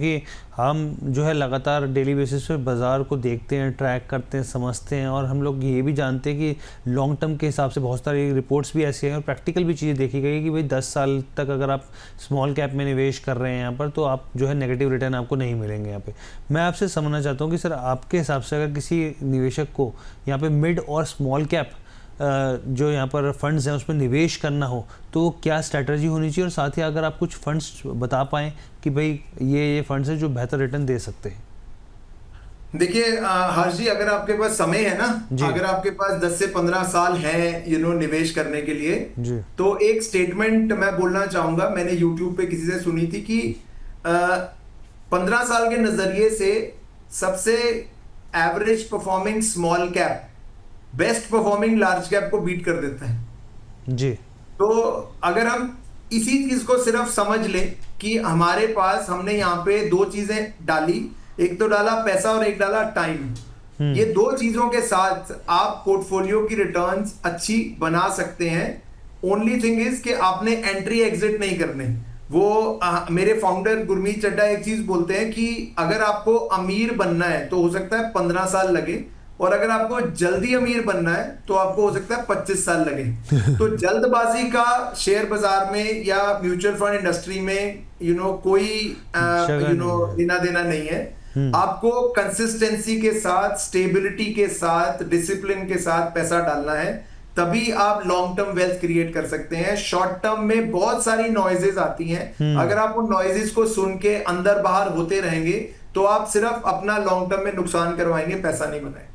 क्योंकि हम जो है लगातार डेली बेसिस पे बाज़ार को देखते हैं, ट्रैक करते हैं, समझते हैं, और हम लोग ये भी जानते हैं कि लॉन्ग टर्म के हिसाब से बहुत सारी रिपोर्ट्स भी ऐसी हैं और प्रैक्टिकल भी चीज़ें देखी गई कि भाई 10 साल तक अगर आप स्मॉल कैप में निवेश कर रहे हैं यहाँ पर, तो आप जो है नेगेटिव रिटर्न आपको नहीं मिलेंगे यहाँ पे। मैं आपसे समझना चाहता हूँ कि सर आपके हिसाब से अगर किसी निवेशक को यहाँ पे मिड और स्मॉल कैप जो यहाँ पर फंड्स हैं उसमें निवेश करना हो तो क्या स्ट्रैटेजी होनी चाहिए, और साथ ही अगर आप कुछ फंड्स बता पाएँ कि भाई ये फंड्स हैं जो बेहतर रिटर्न दे सकते हैं। देखिए हर्ष जी, अगर आपके पास समय है ना, अगर आपके पास 10 से 15 साल है निवेश करने के लिए जी। तो एक स्टेटमेंट मैं बोलना चाहूंगा, मैंने यूट्यूब पे किसी से सुनी थी कि 15 साल के नजरिए से सबसे average performing small cap best performing large cap को बीट कर देता है जी। तो अगर हम इसी चीज को सिर्फ समझ लें कि हमारे पास हमने यहाँ पे दो चीजें डाली, एक तो डाला पैसा और एक डाला टाइम। ये दो चीजों के साथ आप पोर्टफोलियो की रिटर्न्स अच्छी बना सकते हैं। ओनली थिंग इज कि आपने एंट्री एग्जिट नहीं करने। वो मेरे फाउंडर गुरमीत चड्ढा एक चीज बोलते हैं कि अगर आपको अमीर बनना है तो हो सकता है 15 साल लगे, और अगर आपको जल्दी अमीर बनना है तो आपको हो सकता है 25 साल लगे। तो जल्दबाजी का शेयर बाजार में या म्यूचुअल फंड इंडस्ट्री में कोई लेना देना नहीं है। आपको कंसिस्टेंसी के साथ, स्टेबिलिटी के साथ, डिसिप्लिन के साथ पैसा डालना है, तभी आप लॉन्ग टर्म वेल्थ क्रिएट कर सकते हैं। शॉर्ट टर्म में बहुत सारी नॉइजेस आती हैं, अगर आप उन नॉइजेस को सुन के अंदर बाहर होते रहेंगे तो आप सिर्फ अपना लॉन्ग टर्म में नुकसान करवाएंगे, पैसा नहीं बनाएंगे।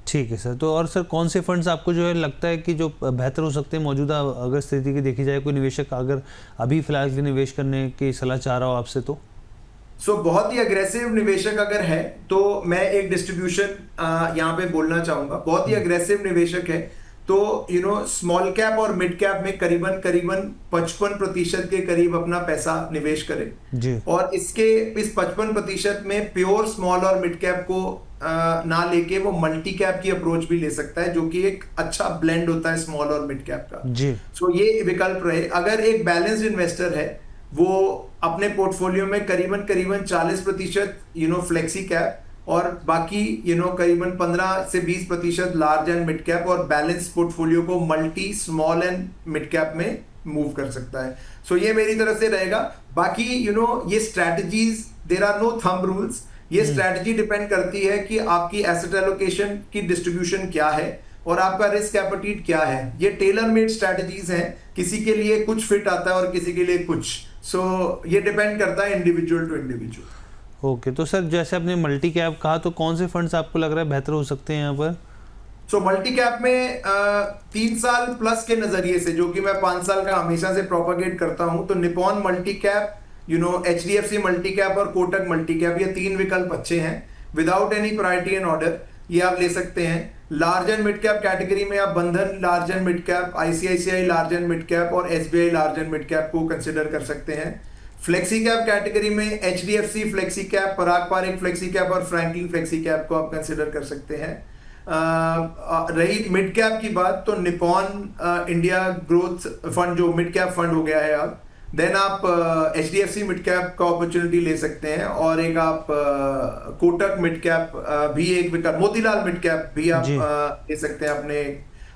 ठीक है सर। तो और सर कौन से फंड्स आपको जो है लगता है कि जो बेहतर हो सकते हैं मौजूदा अगर स्थिति की देखी जाए, कोई निवेशक अगर अभी फिलहाल के निवेश करने की सलाह चाह रहा हो आपसे तो? बहुत ही अग्रेसिव निवेशक अगर है तो मैं एक डिस्ट्रीब्यूशन यहाँ पे बोलना चाहूंगा। बहुत ही अग्रेसिव निवेशक है तो स्मॉल कैप और मिड कैप में करीबन 55% के करीब अपना पैसा निवेश करें जी। और इस 55% में प्योर स्मॉल और मिड कैप को ना लेके वो मल्टी कैप की अप्रोच भी ले सकता है, जो कि एक अच्छा ब्लेंड होता है स्मॉल और मिड कैप का जी। ये विकल्प रहे। अगर एक बैलेंस्ड इन्वेस्टर है वो अपने पोर्टफोलियो में करीबन 40% फ्लेक्सी कैप और बाकी करीबन 15 से 20% लार्ज एंड मिड कैप और बैलेंस पोर्टफोलियो को multi small and mid cap में मूव कर सकता है। ये मेरी तरफ से रहेगा। बाकी ये strategies, there are no thumb rules. ये स्ट्रैटेजी डिपेंड करती है कि आपकी एसेट एलोकेशन की डिस्ट्रीब्यूशन क्या है और आपका रिस्क एपेटाइट क्या है। ये टेलर मेड स्ट्रैटेजीज हैं, किसी के लिए कुछ फिट आता है और किसी के लिए कुछ। ये डिपेंड करता है इंडिविजुअल टू इंडिविजुअल। ओके। तो सर जैसे आपने मल्टी कैप कहा, तो कौन से फंड्स आपको लग रहा है बेहतर हो सकते हैं यहाँ पर? मल्टी कैप में 3 साल प्लस के नजरिए से, जो कि मैं 5 साल का हमेशा से प्रोपागेट करता हूं, तो Nippon multi cap, HDFC multi cap और कोटक मल्टी कैप, ये 3 विकल्प अच्छे हैं without any priority and order. ये आप ले सकते हैं। Large and mid cap category में आप बंधन large and mid cap, ICICI large and mid cap और SBI large and mid cap को कंसिडर कर सकते हैं। फ्लेक्सी कैप कैटेगरी में HDFC फ्लेक्सी कैप, पराग पारिक फ्लेक्सी कैप और फ्रैंकलिन फ्लेक्सी कैप को आप कंसिडर कर सकते हैं। रही मिड कैप की बात, तो निपॉन इंडिया ग्रोथ फंड जो मिड कैप फंड हो गया है अब, देन आप HDFC मिड कैप का अपॉर्चुनिटी ले सकते हैं और एक आप कोटक मिड कैप भी एक विकल्प, मोतीलाल मिड कैप भी आप ले सकते हैं अपने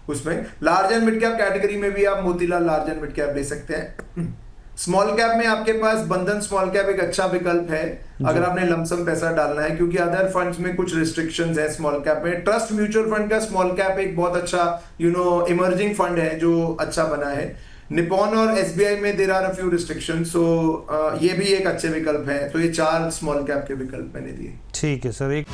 उसमें। Large and mid cap category में भी आप Motilal large and mid cap ले सकते हैं। स्मॉल कैप में आपके पास बंधन स्मॉल कैप एक अच्छा विकल्प है अगर आपने लमसम पैसा डालना है, क्योंकि अदर फंड्स में कुछ रिस्ट्रिक्शंस है स्मॉल कैप में। ट्रस्ट म्यूचुअल फंड का स्मॉल कैप एक बहुत अच्छा इमर्जिंग फंड है जो अच्छा बना है। निपॉन और SBI में there are a few restrictions, ये भी एक अच्छे विकल्प है। तो ये 4 स्मॉल कैप के विकल्प मैंने दिए। ठीक है सर। एक